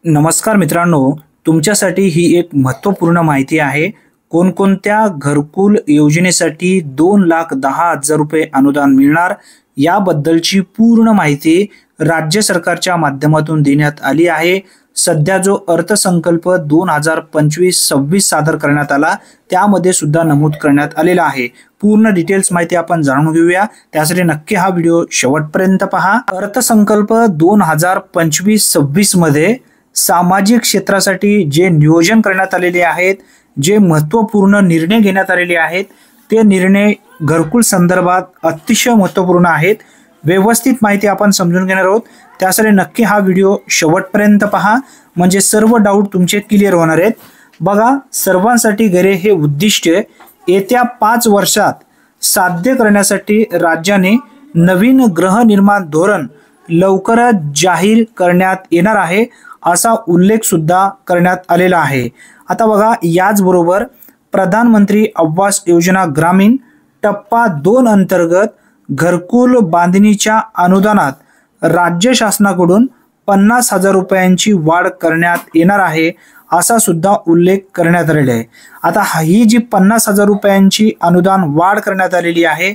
नमस्कार मित्रांनो, तुमच्यासाठी ही एक महत्त्वपूर्ण माहिती आहे। कोणकोणत्या घरकुल योजनेसाठी 2,10,000 रुपये अनुदान मिळणार याबद्दलची पूर्ण माहिती राज्य सरकारच्या माध्यमातून देण्यात आली आहे। सध्या जो अर्थसंकल्प 2025-26 सादर करण्यात आला त्यामध्ये सुद्धा नमूद करण्यात आलेला आहे। पूर्ण डिटेल्स माहिती आपण जाणून घेऊया, त्यासाठी नक्की हा व्हिडिओ शेवटपर्यंत पहा। अर्थसंकल्प 2025-26 मध्ये सामाजिक क्षेत्रासाठी जे नियोजन करण्यात आलेले आहेत, जे महत्त्वपूर्ण निर्णय घेण्यात आलेले आहेत, ते निर्णय घरकुल संदर्भात अतिशय महत्त्वपूर्ण आहेत। व्यवस्थित माहिती आपण समजून घेणार आहोत, त्यासाठी नक्की हा व्हिडिओ शेवटपर्यंत पहा, म्हणजे सर्व डाऊट तुमचे क्लिअर होणार आहेत। बघा, सर्वांसाठी घरे हे उद्दिष्ट येत्या 5 वर्षात साध्य करण्यासाठी राज्याने नवीन गृहनिर्माण धोरण लवकरच जाहीर करण्यात येणार आहे, असा उल्लेख सुद्धा करण्यात आलेला आहे। आता बघा, याचबरोबर प्रधानमंत्री आवास योजना ग्रामीण टप्पा 2 अंतर्गत घरकुल बांधणीच्या अनुदानात राज्य शासनाकडून 50,000 रुपयांची वाढ करण्यात येणार आहे, असा सुद्धा उल्लेख करण्यात आलेला आहे। आता ही जी 50,000 रुपयांची अनुदान वाढ करण्यात आलेली आहे,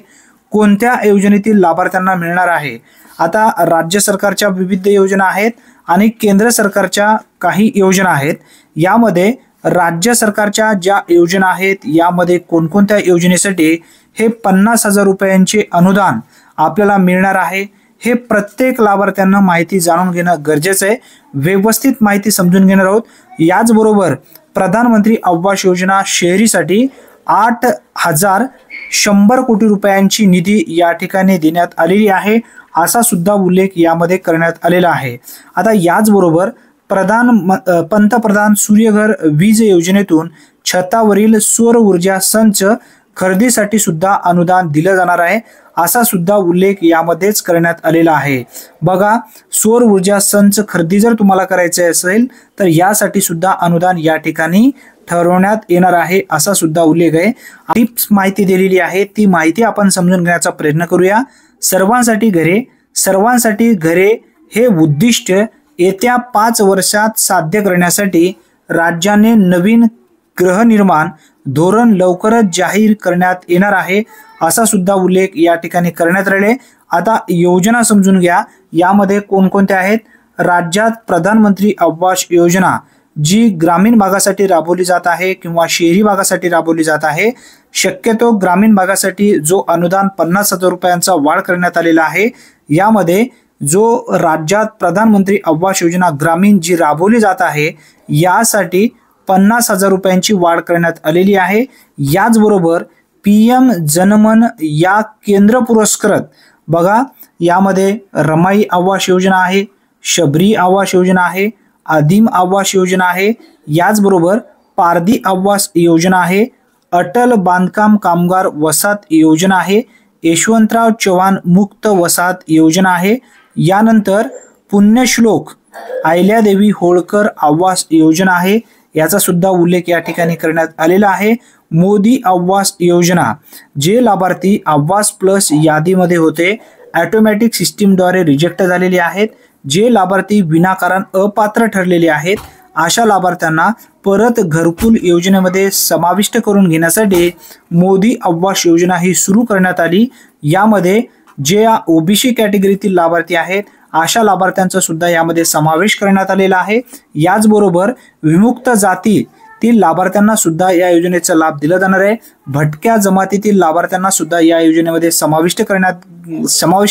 कोणत्या योजनेतील लाभार्थ्यांना मिळणार आहे? आता राज्य सरकारच्या विविध योजना आहेत आणि केंद्र सरकारच्या काही योजना आहेत। यामध्ये राज्य सरकारच्या ज्या योजना आहेत, यामध्ये कोणकोणत्या योजनेसाठी हे 50,000 रुपयांचे अनुदान आपल्याला मिळणार आहे, हे प्रत्येक लाभार्थ्यांना माहिती जाणून घेणं गरजेचं आहे। व्यवस्थित माहिती समजून घेणार आहोत। याचबरोबर प्रधानमंत्री आवास योजना शहरीसाठी 8,100 कोटी रुपयांची निधी या ठिकाणी देण्यात आलेली आहे, असा सुद्धा उल्लेख यामध्ये करण्यात आलेला आहे। आता याचबरोबर पंतप्रधान सूर्यघर वीज योजनेतून छतावरील सौर ऊर्जा संच खरेदीसाठी सुद्धा अनुदान दिलं जाणार आहे, असा सुद्धा उल्लेख यामध्येच करण्यात आलेला आहे। बघा, सौर ऊर्जा संच खरेदी जर तुम्हाला करायचे असेल तर यासाठी सुद्धा अनुदान या ठिकाणी ठरवण्यात येणार आहे, असा सुद्धा उल्लेख आहे। टिप्स माहिती दिलेली आहे, ती माहिती आपण समजून घेण्याचा प्रयत्न करूया। सर्वांसाठी घरे हे उद्दिष्ट येत्या 5 वर्षात साध्य करण्यासाठी राज्याने नवीन गृहनिर्माण धोरण लवकरच जाहीर करण्यात येणार आहे, असा सुद्धा उल्लेख या ठिकाणी करण्यात आले। आता योजना समजून घ्या, यामध्ये कोणकोणत्या आहेत? राज्यात प्रधानमंत्री आवास योजना जी ग्रामीण भागासाठी राबवली जात आहे किंवा शहरी भागासाठी राबवली जात आहे। शक्यतो ग्रामीण भागासाठी जो अनुदान 50,000 रुपयांचा वाढ करण्यात आलेला आहे, यामध्ये जो राज्यात प्रधानमंत्री आवास योजना ग्रामीण जी राबवली जात आहे, यासाठी 50,000 रुपयांची वाढ करण्यात आलेली आहे। याचबरोबर PM जनमन या केंद्र पुरस्कृत, बघा, यामध्ये रमाई आवास योजना आहे, शबरी आवास योजना आहे, आदिम आवास योजना आहे, याचबरोबर पारधी आवास योजना आहे, अटल बांधकाम कामगार वसाहत योजना आहे, यशवंतराव चव्हाण मुक्त वसाहत योजना आहे, यानंतर पुण्यश्लोक अहिल्यादेवी होळकर आवास योजना आहे, याचा सुद्धा उल्लेख या ठिकाणी करण्यात आलेला आहे। मोदी आवास योजना, जे लाभार्थी आवास प्लस यादीमध्ये होते, ऑटोमॅटिक सिस्टीमद्वारे रिजेक्ट झालेले आहेत, जे लाभार्थी विनाकारण अपात्र ठरलेले आहेत, अशा लाभार्थ्यांना परत घरकुल योजनेमध्ये समाविष्ट करून घेण्यासाठी मोदी आवास योजना ही सुरू करण्यात आली। यामध्ये जे OBC कॅटेगरीतील लाभार्थी आहेत, अशा लाभार्थ्यांचा सुद्धा यामध्ये समावेश करण्यात आलेला आहे। याचबरोबर विमुक्त जातीतील लाभार्थ्यांना सुद्धा या योजनेचा लाभ दिला जाणार आहे। भटक्या जमातीतील लाभार्थ्यांना सुद्धा या योजनेमध्ये समाविष्ट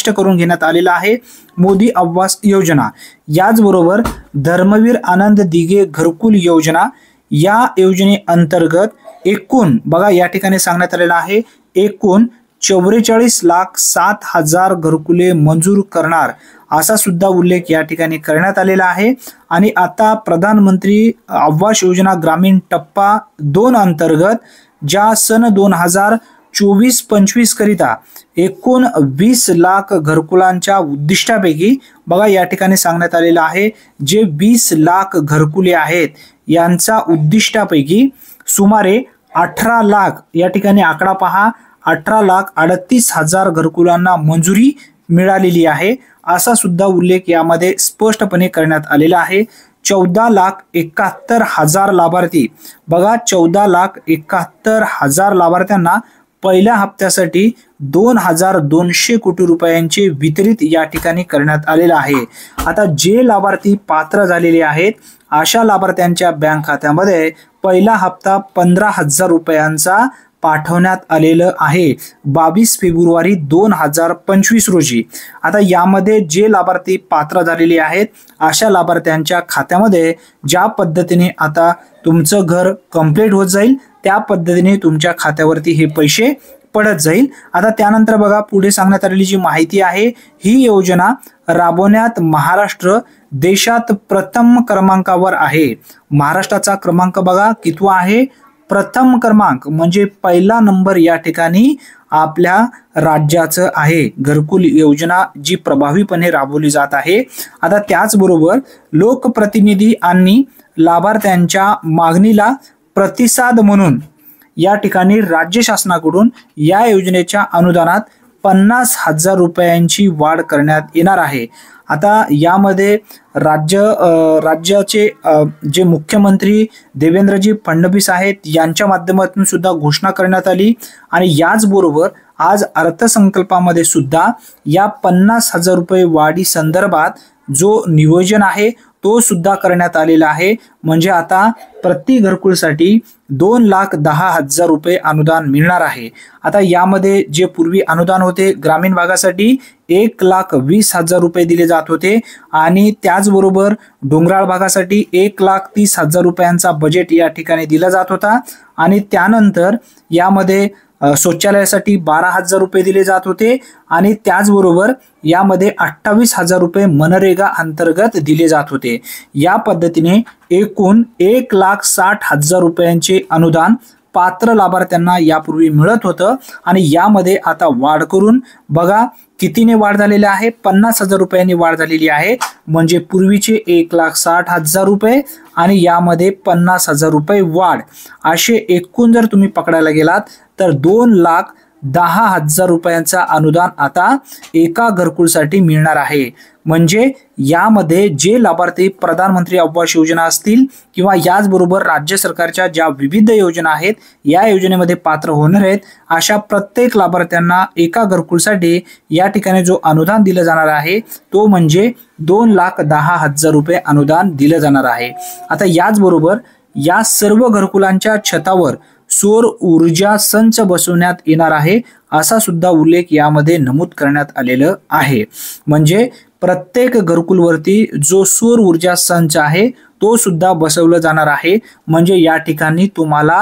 करून घेण्यात आलेला आहे मोदी आवास योजना। याचबरोबर धर्मवीर आनंद दिघे घरकुल योजना, या योजनेअंतर्गत एकूण, बघा, या ठिकाणी सांगण्यात आलेला आहे, एकूण 44,07,000 घरकुले मंजूर करणार, असा सुद्धा उल्लेख या ठिकाणी करण्यात आलेला आहे। आणि आता प्रधानमंत्री आवास योजना ग्रामीण टप्पा 2 अंतर्गत ज्या सन 2024-25 करिता एकूण 20 लाख घरकुलांच्या उद्दिष्टापैकी, बघा, या ठिकाणी सांगण्यात आलेलं आहे, जे 20 लाख घरकुले आहेत, यांचा उद्दिष्टापैकी सुमारे 18 लाख, या ठिकाणी आकडा पहा, 18,38,000 घरकुलांना मंजुरी मिळालेली आहे, असा सुद्धा उल्लेख यामध्ये स्पष्टपणे करण्यात आलेला आहे। 14,71,000 लाभार्थी, बघा 14,71,000 लाभार्थ्यांना पहिल्या हप्त्यासाठी 2,200 कोटी रुपयांचे वितरित या ठिकाणी करण्यात आलेले आहे। आता जे लाभार्थी पात्र झालेले आहेत अशा लाभार्थ्यांच्या बँक खात्यामध्ये पहिला हप्ता 15,000 रुपयांचा पाठवण्यात आलेलं आहे 22 फेब्रुवारी 2025 रोजी। आता यामध्ये जे लाभार्थी पात्र झालेले आहेत अशा लाभार्थ्यांच्या खात्यामध्ये ज्या पद्धतीने आता तुमचं घर कंप्लीट होत जाईल त्या पद्धतीने तुमच्या खात्यावरती हे पैसे पडत जाईल। आता त्यानंतर बघा पुढे सांगण्यात आलेली जी माहिती आहे, ही योजना राबवण्यात महाराष्ट्र देशात प्रथम क्रमांकावर आहे। महाराष्ट्राचा क्रमांक बघा कितवा आहे, प्रथम क्रमांक म्हणजे पहिला नंबर या ठिकाणी आपल्या राज्याचं आहे घरकुल योजना जी प्रभावीपणे राबवली जात आहे। आता त्याचबरोबर लोकप्रतिनिधी आणि लाभार्थ्यांच्या मागणीला प्रतिसाद म्हणून या ठिकाणी राज्य शासनाकडून या योजनेच्या अनुदानात 50,000 रुपयांची वाढ करण्यात येणार आहे। आता यामध्ये राज्याचे जे मुख्यमंत्री देवेंद्रजी फडणवीस आहेत यांच्या माध्यमातून सुद्धा घोषणा करण्यात आली आणि याचबरोबर आज अर्थसंकल्पामध्ये सुद्धा या 50,000 रुपये वाढी संदर्भात जो नियोजन आहे तो सुद्धा करण्यात आलेला आहे। म्हणजे आता प्रति घरकुलसाठी 2,10,000 रुपये अनुदान मिळणार आहे। आता यामध्ये जे पूर्वी अनुदान होते ग्रामीण भागासाठी 1,20,000 रुपये दिले जात होते आणि त्याचबरोबर डोंगराळ भागासाठी 1,30,000 रुपयांचा बजेट या ठिकाणी दिला जात होता आणि त्यानंतर यामध्ये शौचालयासाठी 12,000 रुपये दिले जात होते आणि त्याचबरोबर यामध्ये 28,000 रुपये मनरेगा अंतर्गत दिले जात होते। या पद्धतीने एकूण 1,60,000 रुपयांचे अनुदान पात्र लाभार्थ्यांना यापूर्वी मिळत होतं आणि यामध्ये आता वाढ करून बघा कितीने वाढ झालेली आहे, 50,000 रुपयांनी वाढ झालेली आहे। म्हणजे पूर्वीचे 1,60,000 रुपये आणि यामध्ये 50,000 रुपये वाढ, असे एकूण जर तुम्ही पकडायला गेलात तर 2,10,000 रुपयांचा अनुदान आता एका घरकुलसाठी मिळणार आहे। म्हणजे यामध्ये जे लाभार्थी प्रधानमंत्री आवास योजना असतील किंवा याचबरोबर राज्य सरकारच्या ज्या विविध योजना आहेत या योजनेमध्ये पात्र होणार आहेत अशा प्रत्येक लाभार्थ्यांना एका घरकुलसाठी या ठिकाणी जो अनुदान दिलं जाणार आहे तो म्हणजे 2,10,000 रुपये अनुदान दिलं जाणार आहे। आता याचबरोबर या सर्व घरकुलांच्या छतावर सौर ऊर्जा संच बसवण्यात येणार आहे असा सुद्धा उल्लेख यामध्ये नमूद करण्यात आलेलं आहे। म्हणजे प्रत्येक घरकुलवरती जो सौर ऊर्जा संच आहे तो सुद्धा बसवलं जाणार आहे। म्हणजे या ठिकाणी तुम्हाला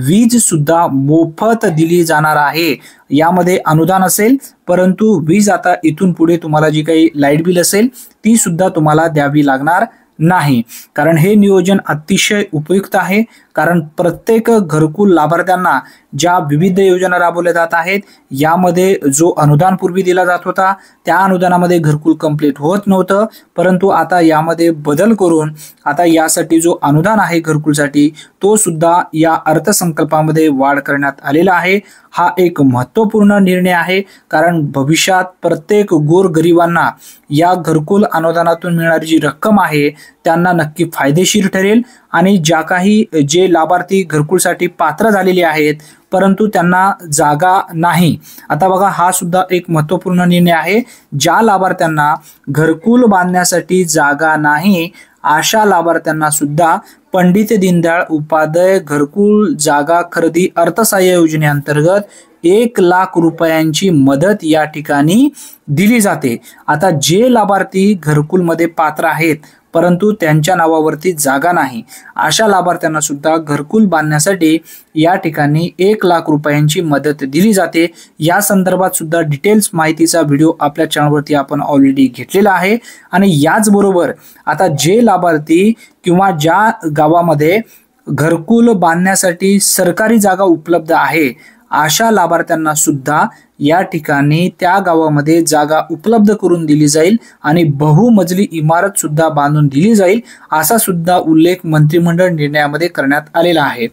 वीज सुद्धा मोफत दिली जाणार आहे। यामध्ये अनुदान असेल परंतु वीज आता इथून पुढे तुम्हाला जी काही लाईट बिल असेल ती सुद्धा तुम्हाला द्यावी लागणार नाही, कारण हे नियोजन अतिशय उपयुक्त आहे। कारण प्रत्येक घरकुल लाभार्थ्यांना ज्या विविध योजना राबवल्या जात आहेत यामध्ये जो अनुदान पूर्वी दिला जात होता त्या अनुदानामध्ये घरकुल कंप्लीट होत नव्हतं, परंतु आता यामध्ये बदल करून आता यासाठी जो अनुदान आहे घरकुलसाठी तो सुद्धा या अर्थसंकल्पामध्ये वाढ करण्यात आलेला आहे। हा एक महत्त्वपूर्ण निर्णय आहे, कारण भविष्यात प्रत्येक गोरगरिबांना या घरकुल अनुदानातून मिळणारी जी रक्कम आहे त्यांना नक्की फायदेशीर ठरेल आणि ज्या काही जे लाभार्थी घरकुलसाठी पात्र झालेले आहेत परंतु त्यांना जागा नाही, आता बघा हा सुद्धा एक महत्त्वपूर्ण निर्णय आहे। ज्या लाभार्थ्यांना घरकुल बांधण्यासाठी जागा नाही अशा लाभार्थ्यांना सुद्धा पंडित दीनदयाळ उपाध्याय घरकुल जागा खरेदी अर्थसहाय्य योजनेअंतर्गत 1,00,000 रुपयांची मदत या ठिकाणी दिली जाते। आता जे लाभार्थी घरकुलमध्ये पात्र आहेत परंतु त्यांच्या नावावरती जागा नाही अशा लाभार्थ्यांना सुद्धा घरकुल बांधण्यासाठी या ठिकाणी 1,00,000 रुपयांची मदत दिली जाते। या संदर्भात सुद्धा डिटेल्स माहितीचा व्हिडिओ आपल्या चॅनलवरती आपण ऑलरेडी घेतलेला आहे आणि याचबरोबर आता जे लाभार्थी किंवा ज्या गावामध्ये घरकुल बांधण्यासाठी सरकारी जागा उपलब्ध आहे अशा लाभार्थ्यांना सुद्धा या ठिकाणी त्या गावामध्ये जागा उपलब्ध करून दिली जाईल आणि बहुमजली इमारत सुद्धा बांधून दिली जाईल असा सुद्धा उल्लेख मंत्रिमंडळ निर्णयामध्ये करण्यात आलेला आहे।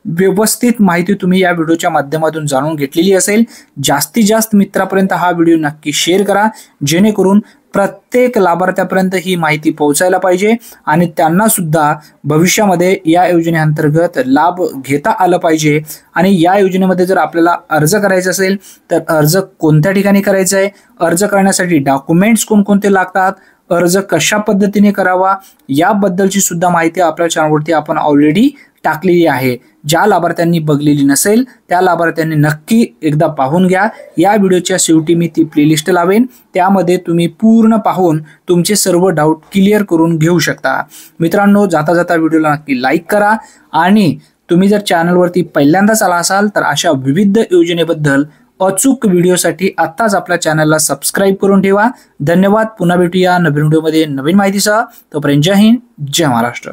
व्यवस्थित माहिती तुम्ही या व्हिडिओच्या माध्यमातून जाणून घेतलेली असेल। जास्तीत जास्त मित्रांपर्यंत हा व्हिडिओ नक्की शेअर करा जेणेकरून प्रत्येक लाभार्थ्यापर्यंत ही माहिती पोहोचायला पाहिजे आणि त्यांना सुद्धा भविष्यामध्ये या योजनेअंतर्गत लाभ घेता आला पाहिजे। आणि या योजनेमध्ये जर आपल्याला अर्ज करायचा असेल तर अर्ज कोणत्या ठिकाणी करायचा आहे, अर्ज करण्यासाठी डॉक्युमेंट्स कोणकोणते लागतात, अर्ज कशा पद्धतीने करावा याबद्दलची सुद्धा माहिती आपल्या चॅनलवरती आपण ऑलरेडी टाकलेली आहे। ज्या लाभार्थ्यांनी बघलेली नसेल त्या लाभार्थ्यांनी नक्की एकदा पाहून घ्या। या व्हिडिओच्या शेवटी मी ती प्लेलिस्ट लावेन, त्यामध्ये तुम्ही पूर्ण पाहून तुमचे सर्व डाऊट क्लिअर करून घेऊ शकता। मित्रांनो, जाता जाता व्हिडिओला नक्की लाईक करा आणि तुम्ही जर चॅनलवरती पहिल्यांदाच आला असाल तर अशा विविध योजनेबद्दल अचूक व्हिडिओसाठी आत्ताच आपल्या चॅनलला सबस्क्राईब करून ठेवा। धन्यवाद। पुन्हा भेटूया नवीन व्हिडिओमध्ये नवीन माहितीसह। तोपर्यंत जय हिंद, जय महाराष्ट्र।